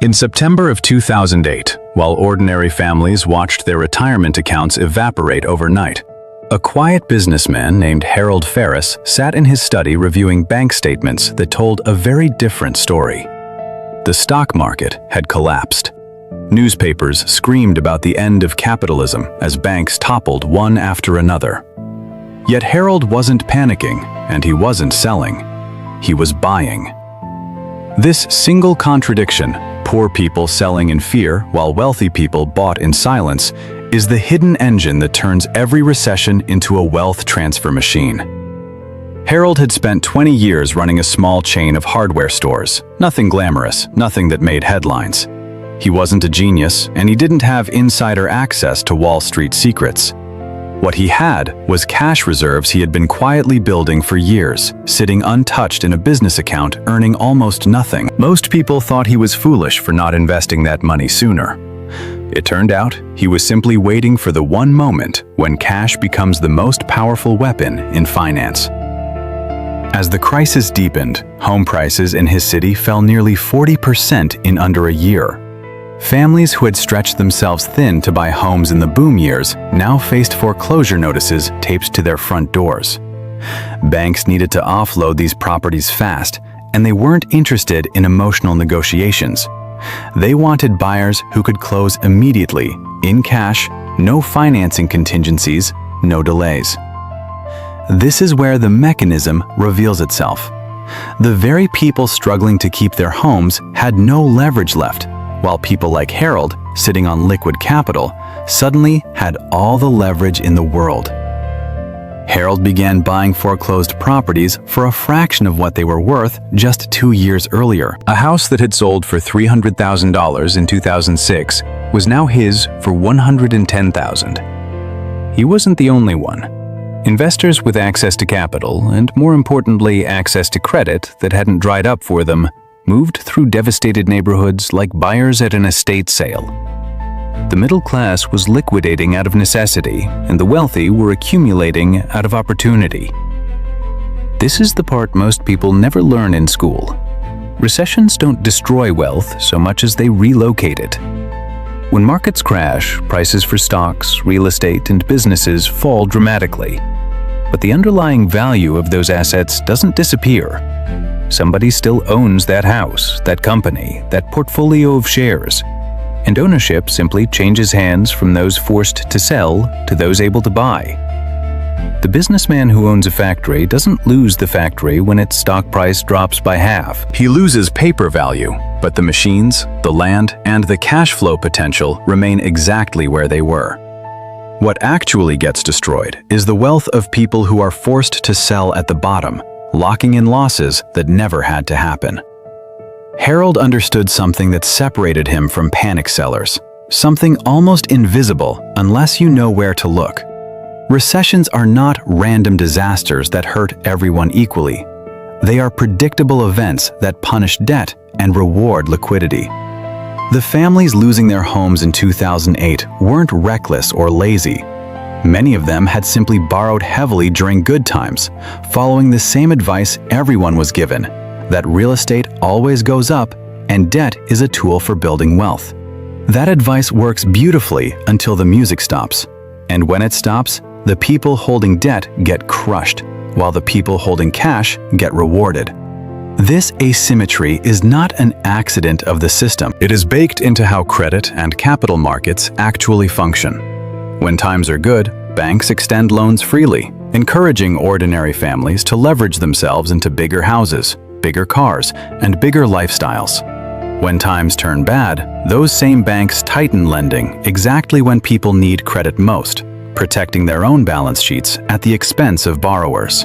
In September of 2008, while ordinary families watched their retirement accounts evaporate overnight, a quiet businessman named Harold Ferris sat in his study reviewing bank statements that told a very different story. The stock market had collapsed. Newspapers screamed about the end of capitalism as banks toppled one after another. Yet Harold wasn't panicking, and he wasn't selling. He was buying. This single contradiction, poor people selling in fear while wealthy people bought in silence, is the hidden engine that turns every recession into a wealth transfer machine. Harold had spent 20 years running a small chain of hardware stores. Nothing glamorous, nothing that made headlines. He wasn't a genius, and he didn't have insider access to Wall Street secrets. What he had was cash reserves he had been quietly building for years, sitting untouched in a business account, earning almost nothing. Most people thought he was foolish for not investing that money sooner. It turned out he was simply waiting for the one moment when cash becomes the most powerful weapon in finance. As the crisis deepened, home prices in his city fell nearly 40% in under a year. Families who had stretched themselves thin to buy homes in the boom years now faced foreclosure notices taped to their front doors. Banks needed to offload these properties fast, and they weren't interested in emotional negotiations. They wanted buyers who could close immediately, in cash, no financing contingencies, no delays. This is where the mechanism reveals itself. The very people struggling to keep their homes had no leverage left, while people like Harold, sitting on liquid capital, suddenly had all the leverage in the world. Harold began buying foreclosed properties for a fraction of what they were worth just 2 years earlier. A house that had sold for $300,000 in 2006 was now his for $110,000. He wasn't the only one. Investors with access to capital, and more importantly, access to credit that hadn't dried up for them, moved through devastated neighborhoods like buyers at an estate sale. The middle class was liquidating out of necessity, and the wealthy were accumulating out of opportunity. This is the part most people never learn in school. Recessions don't destroy wealth so much as they relocate it. When markets crash, prices for stocks, real estate, and businesses fall dramatically. But the underlying value of those assets doesn't disappear. Somebody still owns that house, that company, that portfolio of shares, and ownership simply changes hands from those forced to sell to those able to buy. The businessman who owns a factory doesn't lose the factory when its stock price drops by half. He loses paper value, but the machines, the land, and the cash flow potential remain exactly where they were. What actually gets destroyed is the wealth of people who are forced to sell at the bottom, locking in losses that never had to happen. Harold understood something that separated him from panic sellers, something almost invisible unless you know where to look. Recessions are not random disasters that hurt everyone equally. They are predictable events that punish debt and reward liquidity. The families losing their homes in 2008 weren't reckless or lazy. Many of them had simply borrowed heavily during good times, following the same advice everyone was given, that real estate always goes up and debt is a tool for building wealth. That advice works beautifully until the music stops. And when it stops, the people holding debt get crushed, while the people holding cash get rewarded. This asymmetry is not an accident of the system. It is baked into how credit and capital markets actually function. When times are good, banks extend loans freely, encouraging ordinary families to leverage themselves into bigger houses, bigger cars, and bigger lifestyles. When times turn bad, those same banks tighten lending exactly when people need credit most, protecting their own balance sheets at the expense of borrowers.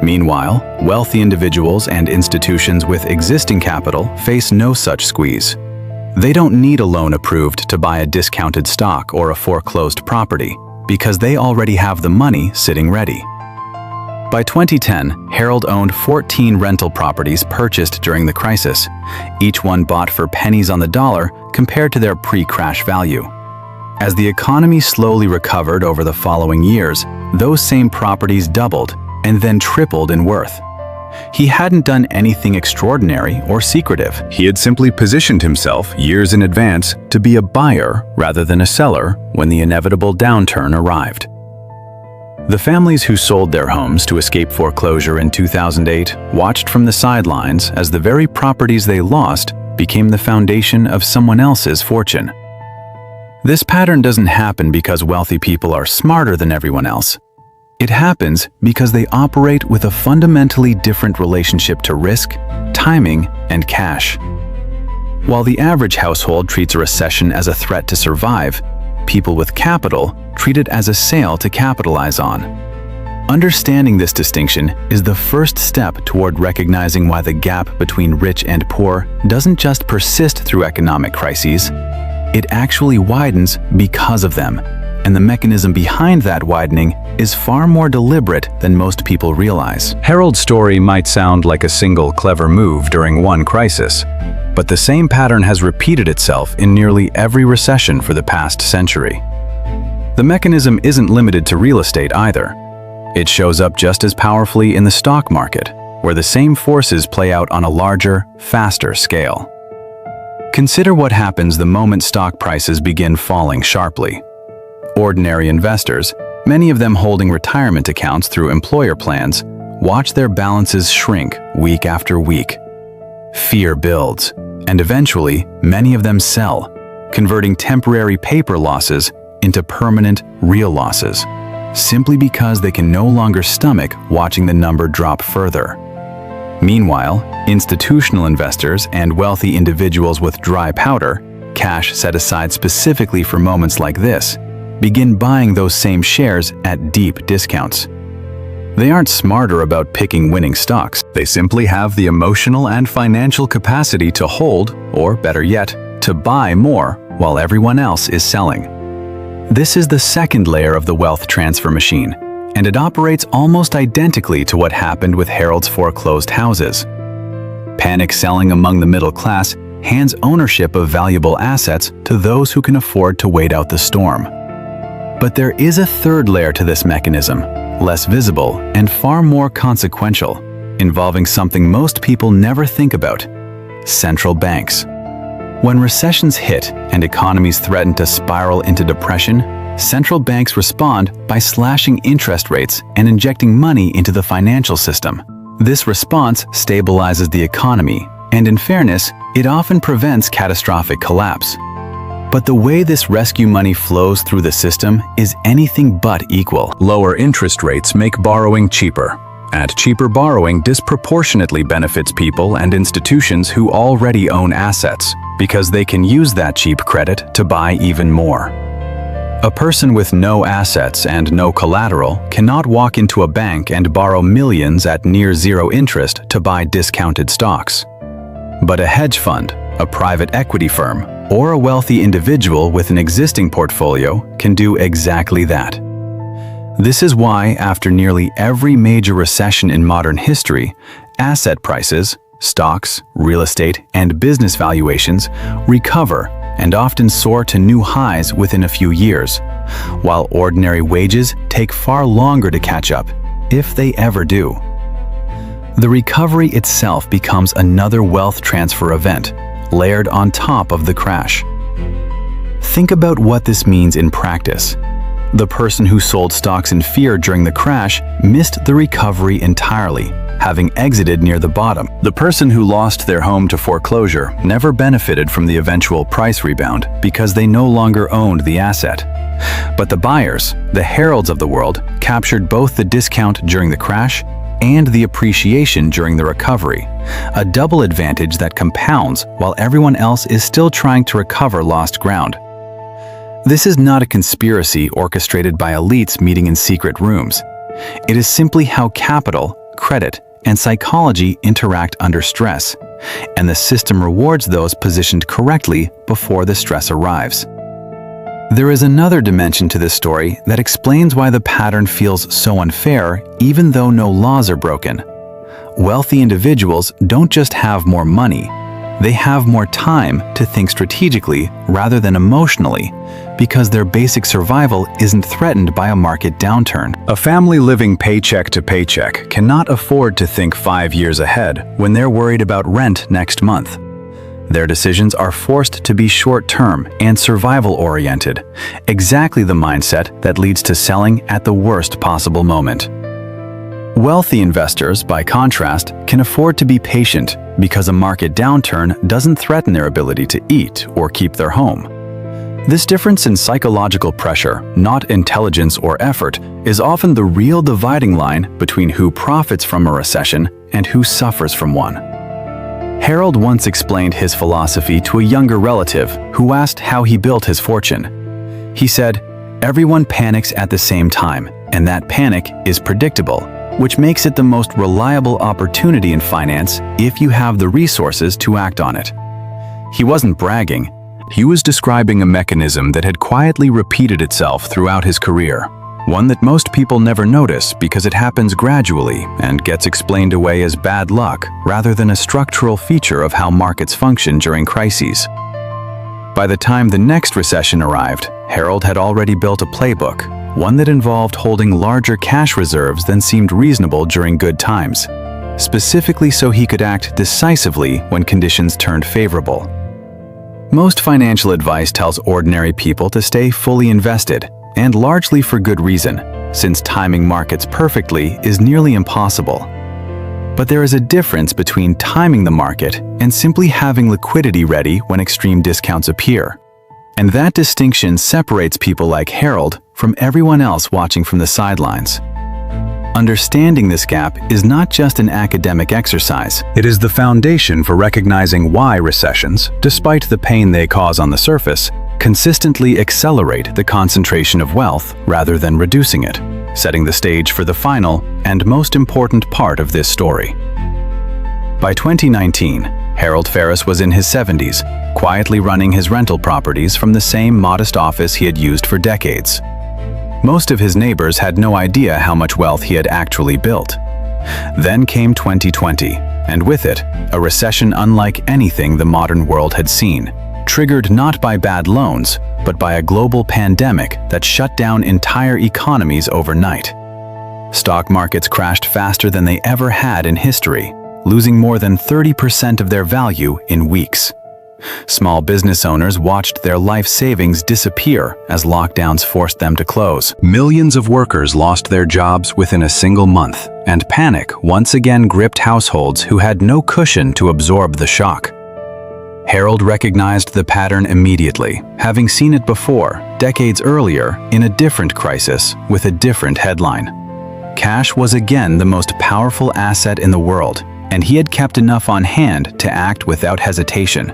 Meanwhile, wealthy individuals and institutions with existing capital face no such squeeze. They don't need a loan approved to buy a discounted stock or a foreclosed property, because they already have the money sitting ready. By 2010, Harold owned 14 rental properties purchased during the crisis, each one bought for pennies on the dollar compared to their pre-crash value. As the economy slowly recovered over the following years, those same properties doubled and then tripled in worth. He hadn't done anything extraordinary or secretive. He had simply positioned himself years in advance to be a buyer rather than a seller when the inevitable downturn arrived. The families who sold their homes to escape foreclosure in 2008 watched from the sidelines as the very properties they lost became the foundation of someone else's fortune. This pattern doesn't happen because wealthy people are smarter than everyone else. It happens because they operate with a fundamentally different relationship to risk, timing, and cash. While the average household treats a recession as a threat to survive, people with capital treat it as a sale to capitalize on. Understanding this distinction is the first step toward recognizing why the gap between rich and poor doesn't just persist through economic crises, it actually widens because of them. And the mechanism behind that widening is far more deliberate than most people realize. Harold's story might sound like a single clever move during one crisis, but the same pattern has repeated itself in nearly every recession for the past century. The mechanism isn't limited to real estate either. It shows up just as powerfully in the stock market, where the same forces play out on a larger, faster scale. Consider what happens the moment stock prices begin falling sharply. Ordinary investors, many of them holding retirement accounts through employer plans, watch their balances shrink week after week. Fear builds, and eventually, many of them sell, converting temporary paper losses into permanent, real losses, simply because they can no longer stomach watching the number drop further. Meanwhile, institutional investors and wealthy individuals with dry powder, cash set aside specifically for moments like this, begin buying those same shares at deep discounts. They aren't smarter about picking winning stocks. They simply have the emotional and financial capacity to hold, or better yet, to buy more while everyone else is selling. This is the second layer of the wealth transfer machine, and it operates almost identically to what happened with Harold's foreclosed houses. Panic selling among the middle class hands ownership of valuable assets to those who can afford to wait out the storm. But there is a third layer to this mechanism, less visible and far more consequential, involving something most people never think about: central banks. When recessions hit and economies threaten to spiral into depression, central banks respond by slashing interest rates and injecting money into the financial system. This response stabilizes the economy, and in fairness, it often prevents catastrophic collapse. But the way this rescue money flows through the system is anything but equal. Lower interest rates make borrowing cheaper, and cheaper borrowing disproportionately benefits people and institutions who already own assets, because they can use that cheap credit to buy even more. A person with no assets and no collateral cannot walk into a bank and borrow millions at near zero interest to buy discounted stocks. But a hedge fund, a private equity firm, or a wealthy individual with an existing portfolio can do exactly that. This is why, after nearly every major recession in modern history, asset prices, stocks, real estate, and business valuations recover and often soar to new highs within a few years, while ordinary wages take far longer to catch up, if they ever do. The recovery itself becomes another wealth transfer event, layered on top of the crash. Think about what this means in practice. The person who sold stocks in fear during the crash missed the recovery entirely, having exited near the bottom. The person who lost their home to foreclosure never benefited from the eventual price rebound because they no longer owned the asset. But the buyers, the Harolds of the world, captured both the discount during the crash and the appreciation during the recovery, a double advantage that compounds while everyone else is still trying to recover lost ground. This is not a conspiracy orchestrated by elites meeting in secret rooms. It is simply how capital, credit, and psychology interact under stress, and the system rewards those positioned correctly before the stress arrives. There is another dimension to this story that explains why the pattern feels so unfair even though no laws are broken. Wealthy individuals don't just have more money, They have more time to think strategically rather than emotionally because their basic survival isn't threatened by a market downturn. A family living paycheck to paycheck cannot afford to think 5 years ahead when they're worried about rent next month. Their decisions are forced to be short-term and survival-oriented, exactly the mindset that leads to selling at the worst possible moment. Wealthy investors, by contrast, can afford to be patient because a market downturn doesn't threaten their ability to eat or keep their home. This difference in psychological pressure, not intelligence or effort, is often the real dividing line between who profits from a recession and who suffers from one. Harold once explained his philosophy to a younger relative who asked how he built his fortune. He said, "Everyone panics at the same time, and that panic is predictable, which makes it the most reliable opportunity in finance if you have the resources to act on it." He wasn't bragging. He was describing a mechanism that had quietly repeated itself throughout his career, one that most people never notice because it happens gradually and gets explained away as bad luck rather than a structural feature of how markets function during crises. By the time the next recession arrived, Harold had already built a playbook, one that involved holding larger cash reserves than seemed reasonable during good times, specifically so he could act decisively when conditions turned favorable. Most financial advice tells ordinary people to stay fully invested, and largely for good reason, since timing markets perfectly is nearly impossible. But there is a difference between timing the market and simply having liquidity ready when extreme discounts appear. And that distinction separates people like Harold from everyone else watching from the sidelines. Understanding this gap is not just an academic exercise. It is the foundation for recognizing why recessions, despite the pain they cause on the surface, consistently accelerate the concentration of wealth rather than reducing it, setting the stage for the final and most important part of this story. By 2019, Harold Ferris was in his 70s, quietly running his rental properties from the same modest office he had used for decades. Most of his neighbors had no idea how much wealth he had actually built. Then came 2020, and with it, a recession unlike anything the modern world had seen, triggered not by bad loans, but by a global pandemic that shut down entire economies overnight. Stock markets crashed faster than they ever had in history, losing more than 30% of their value in weeks. Small business owners watched their life savings disappear as lockdowns forced them to close. Millions of workers lost their jobs within a single month, and panic once again gripped households who had no cushion to absorb the shock. Harold recognized the pattern immediately, having seen it before, decades earlier, in a different crisis with a different headline. Cash was again the most powerful asset in the world, and he had kept enough on hand to act without hesitation.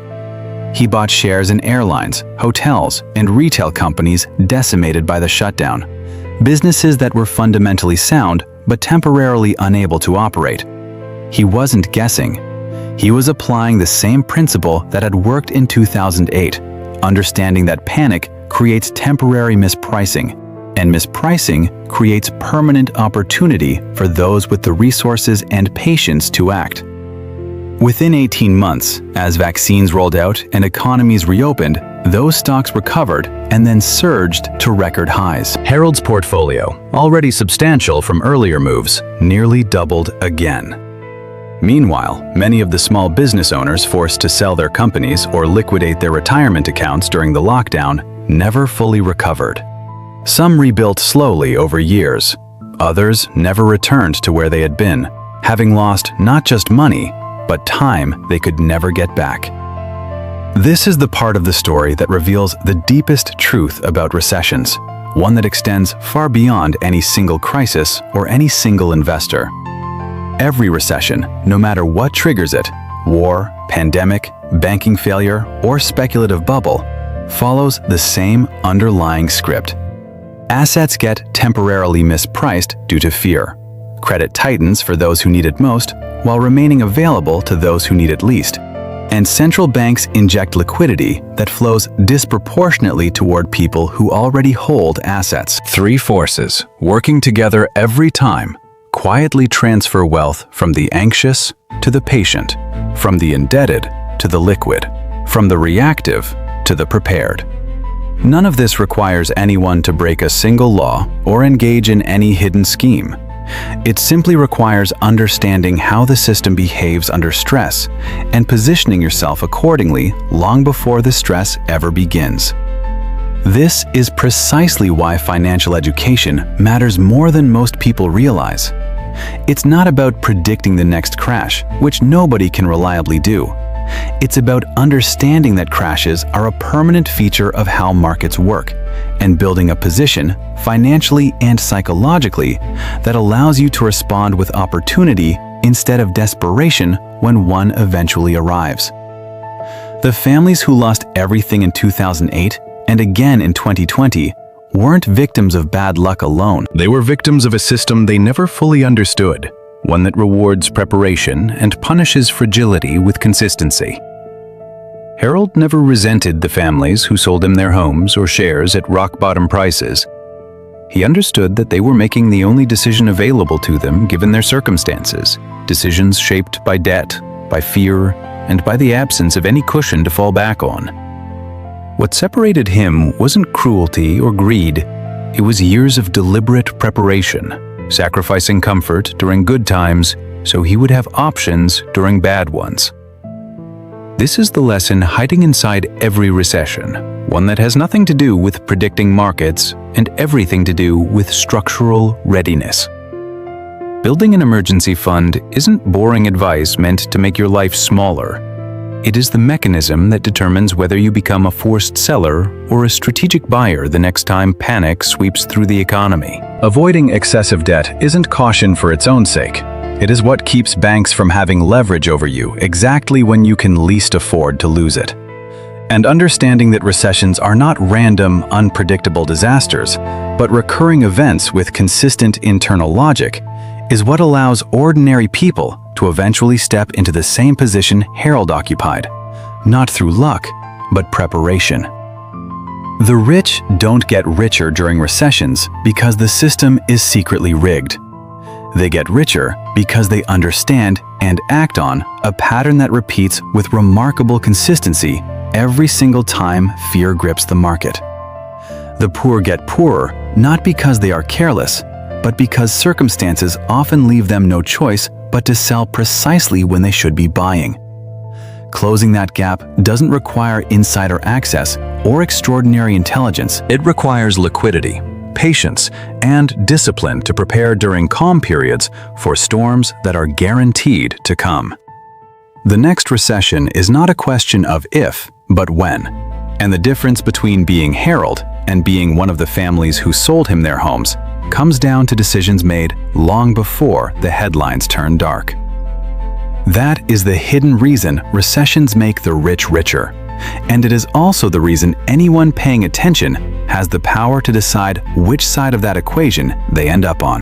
He bought shares in airlines, hotels, and retail companies decimated by the shutdown, businesses that were fundamentally sound but temporarily unable to operate. He wasn't guessing. He was applying the same principle that had worked in 2008, understanding that panic creates temporary mispricing, and mispricing creates permanent opportunity for those with the resources and patience to act. Within 18 months, as vaccines rolled out and economies reopened, those stocks recovered and then surged to record highs. Harold's portfolio, already substantial from earlier moves, nearly doubled again. Meanwhile, many of the small business owners forced to sell their companies or liquidate their retirement accounts during the lockdown never fully recovered. Some rebuilt slowly over years. Others never returned to where they had been, having lost not just money, but time they could never get back. This is the part of the story that reveals the deepest truth about recessions, one that extends far beyond any single crisis or any single investor. Every recession, no matter what triggers it, war, pandemic, banking failure, or speculative bubble, follows the same underlying script. Assets get temporarily mispriced due to fear. Credit tightens for those who need it most, while remaining available to those who need it least. And central banks inject liquidity that flows disproportionately toward people who already hold assets. Three forces, working together every time, quietly transfer wealth from the anxious to the patient, from the indebted to the liquid, from the reactive to the prepared. None of this requires anyone to break a single law or engage in any hidden scheme. It simply requires understanding how the system behaves under stress and positioning yourself accordingly long before the stress ever begins. This is precisely why financial education matters more than most people realize. It's not about predicting the next crash, which nobody can reliably do. It's about understanding that crashes are a permanent feature of how markets work and building a position, financially and psychologically, that allows you to respond with opportunity instead of desperation when one eventually arrives. The families who lost everything in 2008 and again in 2020 weren't victims of bad luck alone. They were victims of a system they never fully understood, one that rewards preparation and punishes fragility with consistency. Harold never resented the families who sold him their homes or shares at rock-bottom prices. He understood that they were making the only decision available to them given their circumstances, decisions shaped by debt, by fear, and by the absence of any cushion to fall back on. What separated him wasn't cruelty or greed, it was years of deliberate preparation, sacrificing comfort during good times so he would have options during bad ones. This is the lesson hiding inside every recession, one that has nothing to do with predicting markets and everything to do with structural readiness. Building an emergency fund isn't boring advice meant to make your life smaller. It is the mechanism that determines whether you become a forced seller or a strategic buyer the next time panic sweeps through the economy. Avoiding excessive debt isn't caution for its own sake. It is what keeps banks from having leverage over you exactly when you can least afford to lose it. And understanding that recessions are not random, unpredictable disasters, but recurring events with consistent internal logic, is what allows ordinary people to eventually step into the same position Harold occupied, not through luck, but preparation. The rich don't get richer during recessions because the system is secretly rigged. They get richer because they understand and act on a pattern that repeats with remarkable consistency every single time fear grips the market. The poor get poorer not because they are careless, but because circumstances often leave them no choice but to sell precisely when they should be buying. Closing that gap doesn't require insider access or extraordinary intelligence. It requires liquidity, patience, and discipline to prepare during calm periods for storms that are guaranteed to come. The next recession is not a question of if, but when. And the difference between being Harold and being one of the families who sold him their homes comes down to decisions made long before the headlines turn dark. That is the hidden reason recessions make the rich richer. And it is also the reason anyone paying attention has the power to decide which side of that equation they end up on.